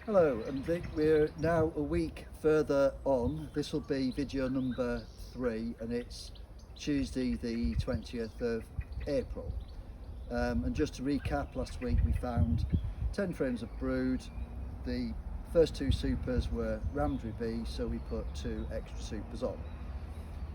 Hello, and we're now a week further on. This will be video number 3, and it's Tuesday, the 20th of April. And just to recap, last week we found 10 frames of brood. The first 2 supers were Ramsbury bees, so we put 2 extra supers on.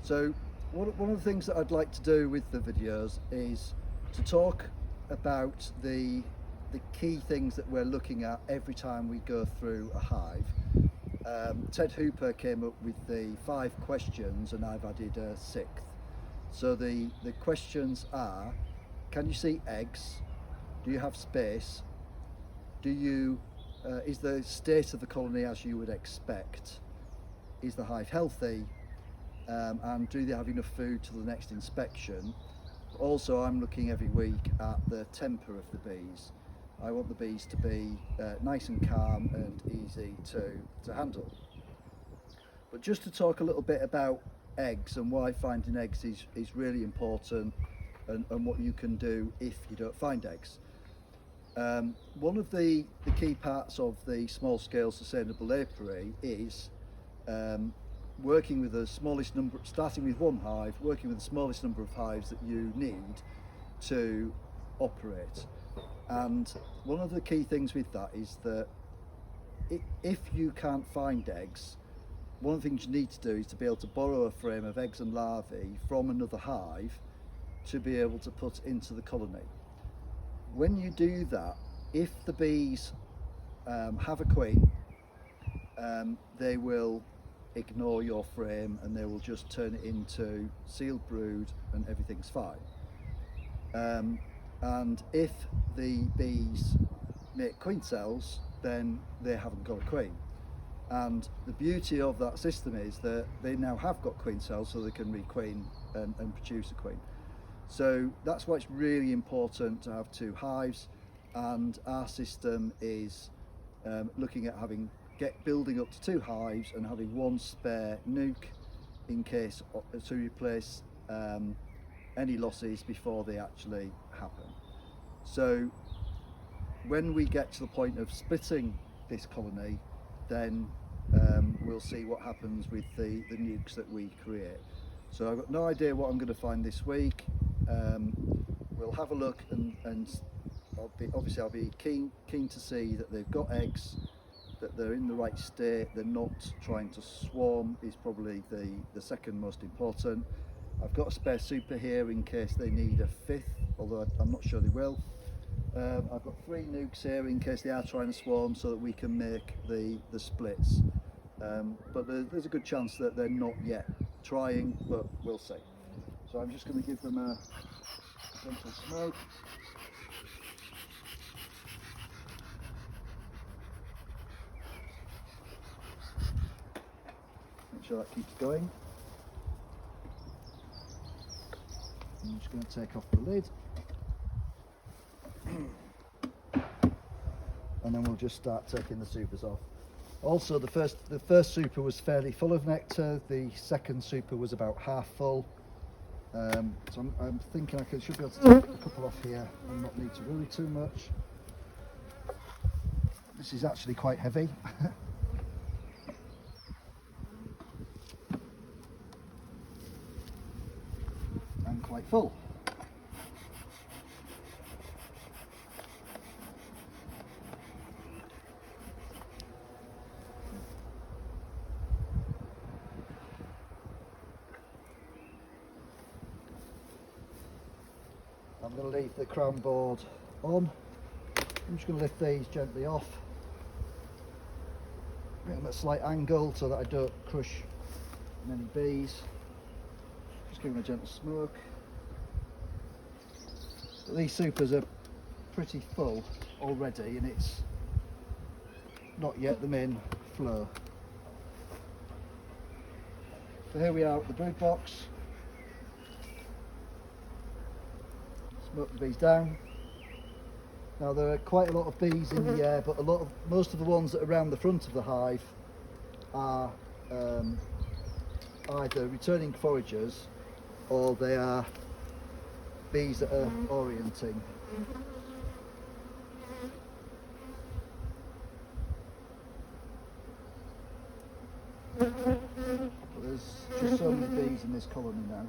So, one of the things that I'd like to do with the videos is to talk about the key things that we're looking at every time we go through a hive. Ted Hooper came up with the 5 questions, and I've added a 6th. So the questions are: can you see eggs? Do you have space? Is the state of the colony as you would expect? Is the hive healthy? And do they have enough food to the next inspection? Also, I'm looking every week at the temper of the bees. I want the bees to be nice and calm and easy to handle. But just to talk a little bit about eggs and why finding eggs is really important, and what you can do if you don't find eggs. One of the key parts of the small scale sustainable apiary is working with the smallest number, starting with one hive, working with the smallest number of hives that you need to operate. And one of the key things with that is that if you can't find eggs, one of the things you need to do is to be able to borrow a frame of eggs and larvae from another hive to be able to put into the colony. When you do that, if the bees have a queen, they will ignore your frame and they will just turn it into sealed brood and everything's fine. And if the bees make queen cells, then they haven't got a queen. And the beauty of that system is that they now have got queen cells, so they can requeen and produce a queen. So that's why it's really important to have 2 hives, and our system is looking at building up to 2 hives and having 1 spare nuke in case to replace any losses before they actually happen. So when we get to the point of splitting this colony, then we'll see what happens with the nukes that we create. So I've got no idea what I'm going to find this week. We'll have a look, and I'll be keen to see that they've got eggs, that they're in the right state, they're not trying to swarm is probably the second most important. I've got a spare super here in case they need a 5th, although I'm not sure they will. I've got 3 nukes here in case they are trying to swarm, so that we can make the splits. But there's a good chance that they're not yet trying, but we'll see. So I'm just going to give them a gentle smoke. Make sure that keeps going. I'm just going to take off the lid. And then we'll just start taking the supers off. Also, the first super was fairly full of nectar. The second super was about half full. So I'm thinking I should be able to take a couple off here and not need to worry too much. This is actually quite heavy. And quite full. I'm going to leave the crown board on. I'm just going to lift these gently off. Bring them at a slight angle so that I don't crush many bees. Just give them a gentle smoke. But these supers are pretty full already, and it's not yet the main flow. So here we are at the brood box. Smoke the bees down. Now there are quite a lot of bees in the air, but most of the ones that are around the front of the hive are either returning foragers or they are bees that are orienting. But there's just so many bees in this colony now.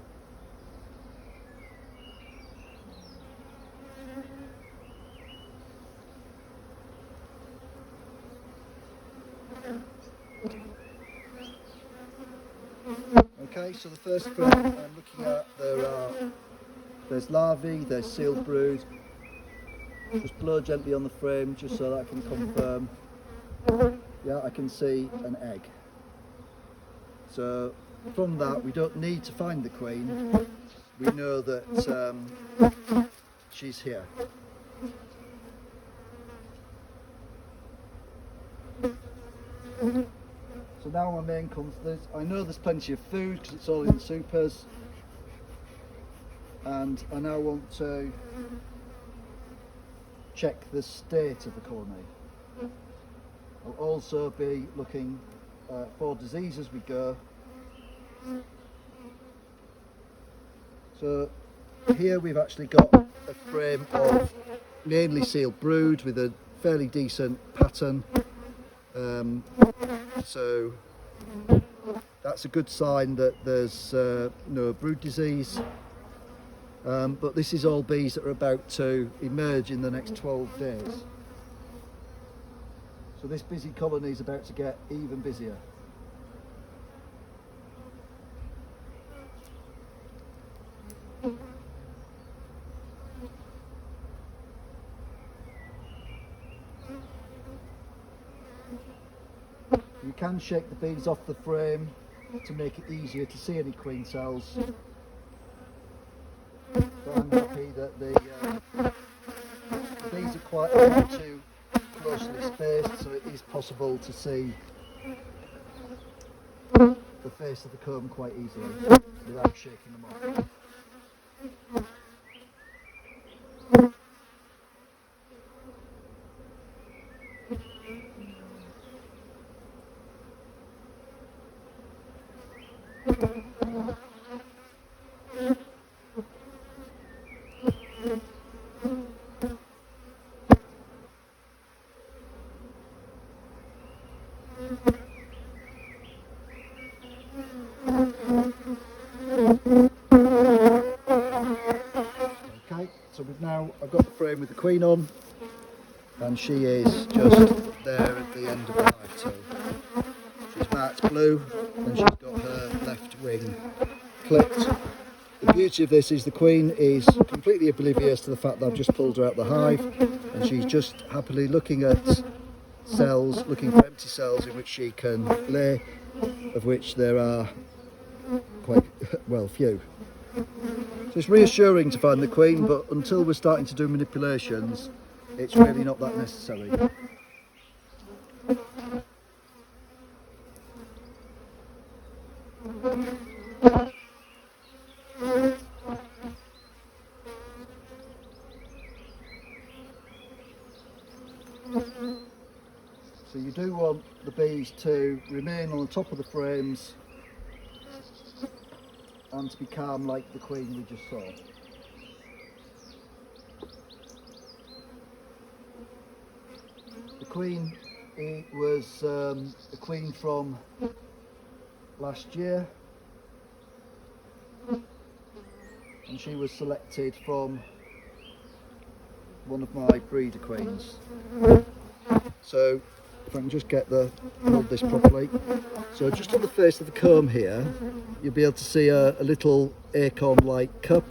Okay, so the first frame I'm looking at, there's larvae, there's sealed brood. Just blow gently on the frame just so that I can confirm. Yeah, I can see an egg. So from that we don't need to find the queen. We know that she's here. So now my main comes, I know there's plenty of food because it's all in the supers, and I now want to check the state of the colony. I'll also be looking for disease as we go. So here we've actually got a frame of mainly sealed brood with a fairly decent pattern. So that's a good sign that there's no brood disease. But this is all bees that are about to emerge in the next 12 days. So this busy colony is about to get even busier. You can shake the bees off the frame to make it easier to see any queen cells. But I'm happy that the bees are quite too closely spaced, so it is possible to see the face of the comb quite easily without shaking them off. Okay, so I've got the frame with the queen on, and she is just there at the end of the hive toe. She's marked blue, and she's got her left wing clipped. The beauty of this is the queen is completely oblivious to the fact that I've just pulled her out the hive, and she's just happily looking at cells, looking for empty cells in which she can lay, of which there are quite, well, few. So it's reassuring to find the queen, but until we're starting to do manipulations, it's really not that necessary. So you do want the bees to remain on the top of the frames and to be calm like the queen we just saw. The queen was a queen from last year, and she was selected from one of my breeder queens. So if I can just hold this properly. So just on the face of the comb here, you'll be able to see a little acorn-like cup.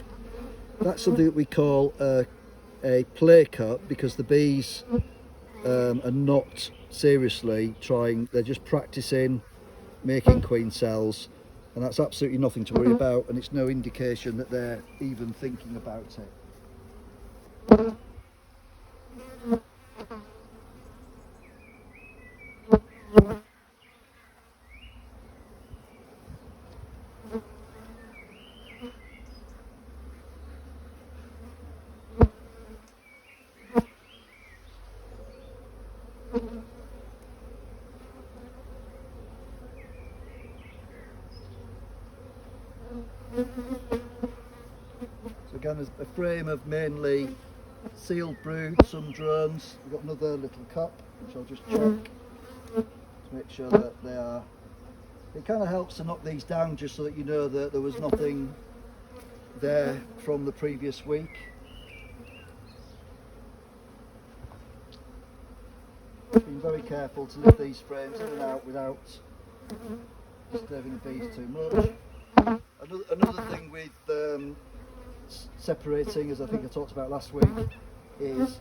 That's something that we call a play cup, because the bees are not seriously trying, they're just practicing making queen cells, and that's absolutely nothing to worry about, and it's no indication that they're even thinking about it. So again, there's a frame of mainly sealed brood, some drones. We've got another little cup, which I'll just check to make sure that they are it kind of helps to knock these down just so that you know that there was nothing there from the previous week. Being very careful to lift these frames in and out without disturbing the bees too much. Another thing with separating, as I think I talked about last week, is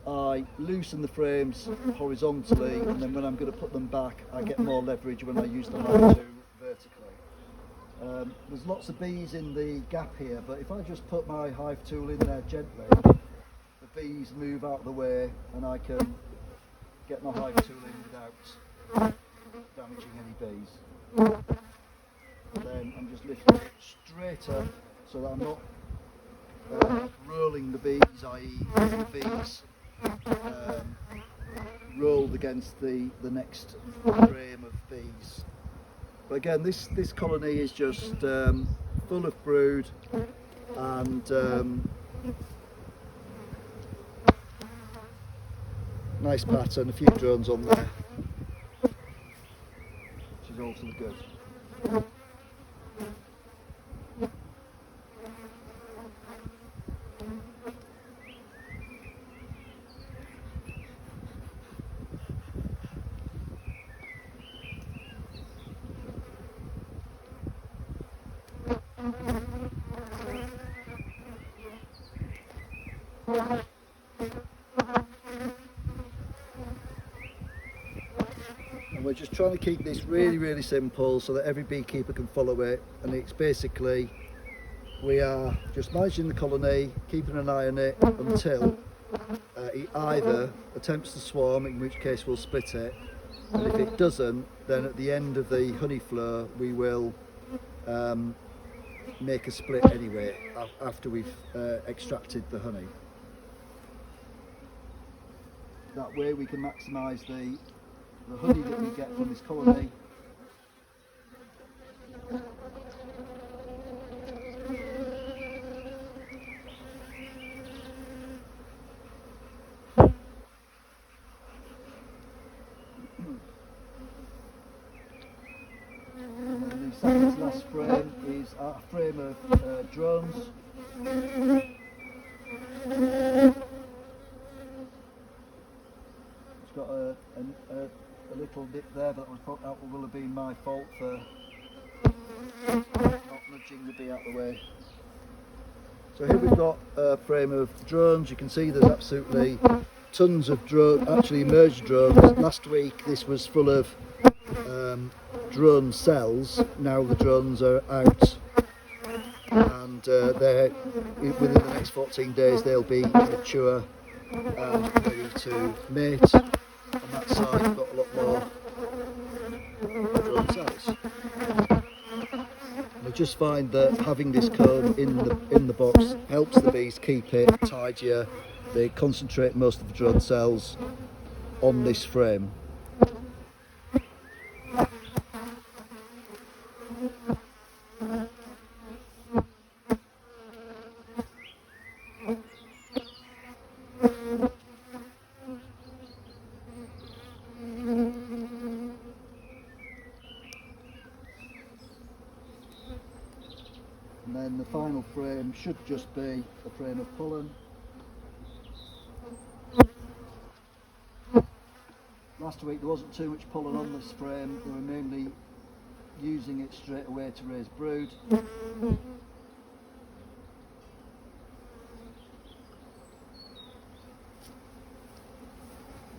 I loosen the frames horizontally, and then when I'm going to put them back I get more leverage when I use the hive tool vertically. There's lots of bees in the gap here, but if I just put my hive tool in there gently, the bees move out of the way and I can get my hive tool in without damaging any bees. Then I'm just lifting it straight up so that I'm not rolling the bees, i.e. the bees rolled against the next frame of bees. But again, this colony is just full of brood and nice pattern, a few drones on there, which is all to the good. And we're just trying to keep this really simple so that every beekeeper can follow it, and it's basically we are just managing the colony, keeping an eye on it until it either attempts to swarm, in which case we'll split it, and if it doesn't, then at the end of the honey flow we will make a split anyway after we've extracted the honey. That way we can maximise the honey that we get from this colony. And the second to last frame is a frame of drones. It's got a little dip there, but that will have been my fault for not nudging the bee out of the way. So here we've got a frame of drones. You can see there's absolutely tons of drones, actually emerged drones. Last week this was full of drone cells. Now the drones are out, and they're within the next 14 days they'll be mature and ready to mate. On that side we've got a lot more drone cells. I just find that having this comb in the box helps the bees keep it tidier. They concentrate most of the drone cells on this frame. And then the final frame should just be a frame of pollen. Last week there wasn't too much pollen on this frame, they were mainly using it straight away to raise brood.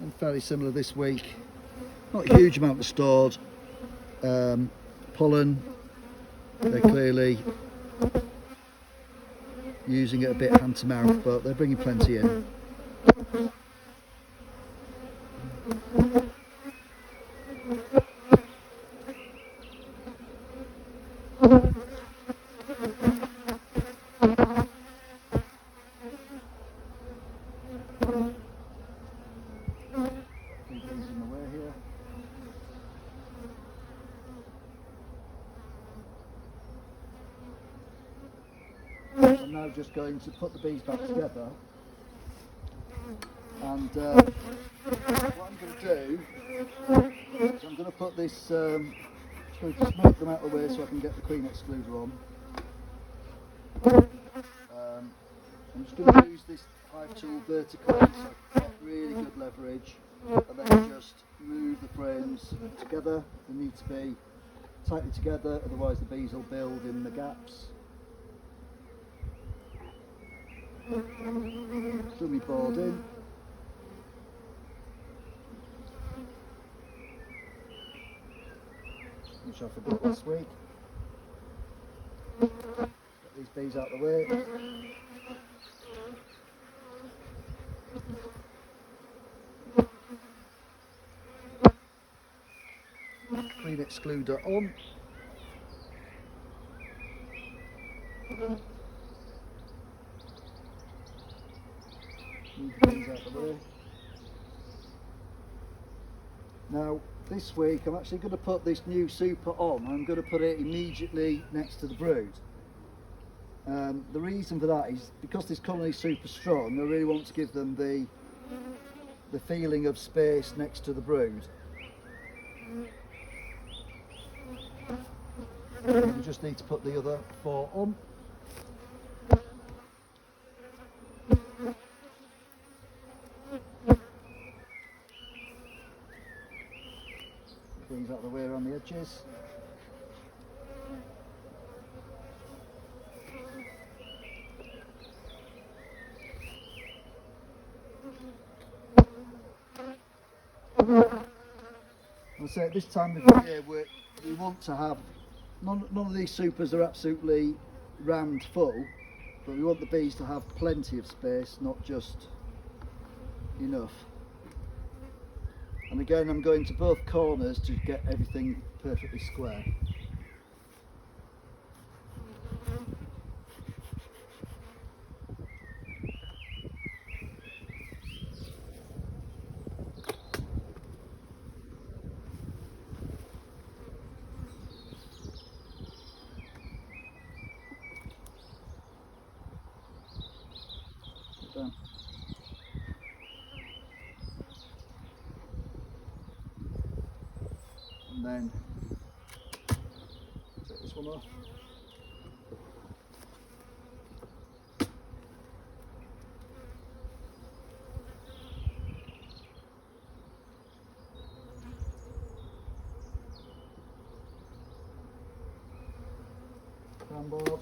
And fairly similar this week, not a huge amount stored. Pollen, they're clearly using it a bit hand to mouth, but they're bringing plenty in. I'm now just going to put the bees back together, and what I'm going to do is I'm going to put this So just move them out of the way so I can get the queen excluder on. I'm just going to use this hive tool vertically so I've got really good leverage, and then just move the frames together. They need to be tightly together, otherwise the bees will build in the gaps. Dummy board in. Which I forgot last week. Get these bees out of the way. Queen excluder on. Move the bees out of the way. Now this week I'm actually going to put this new super on. I'm going to put it immediately next to the brood. The reason for that is because this colony is super strong, I really want to give them the feeling of space next to the brood. And we just need to put the other 4 on. Things out of the way around the edges. I say at this time of the year we want to have none of these supers are absolutely rammed full, but we want the bees to have plenty of space, not just enough. And again, I'm going to both corners to get everything perfectly square. Done. And then take this one off. Crown board.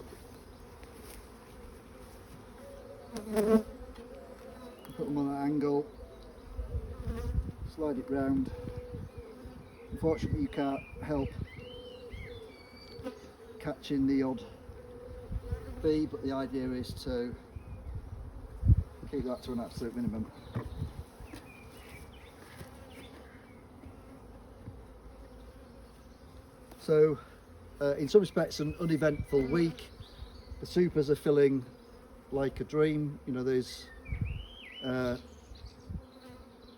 Put them on an angle, slide it round. Unfortunately you can't help catching the odd bee, but the idea is to keep that to an absolute minimum. So in some respects an uneventful week. The supers are filling like a dream. You know, there's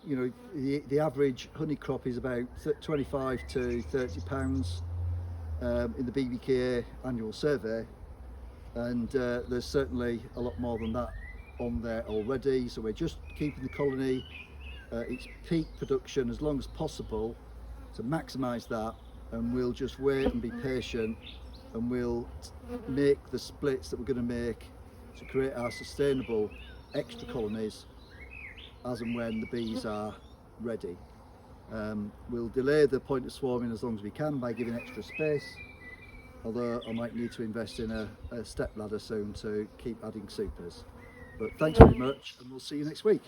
you know, the average honey crop is about 25 to 30 pounds in the BBKA annual survey, and there's certainly a lot more than that on there already. So we're just keeping the colony its peak production as long as possible to maximise that, and we'll just wait and be patient, and we'll make the splits that we're going to make to create our sustainable extra colonies as and when the bees are ready. We'll delay the point of swarming as long as we can by giving extra space, although I might need to invest in a step ladder soon to keep adding supers. But thanks very much, and we'll see you next week.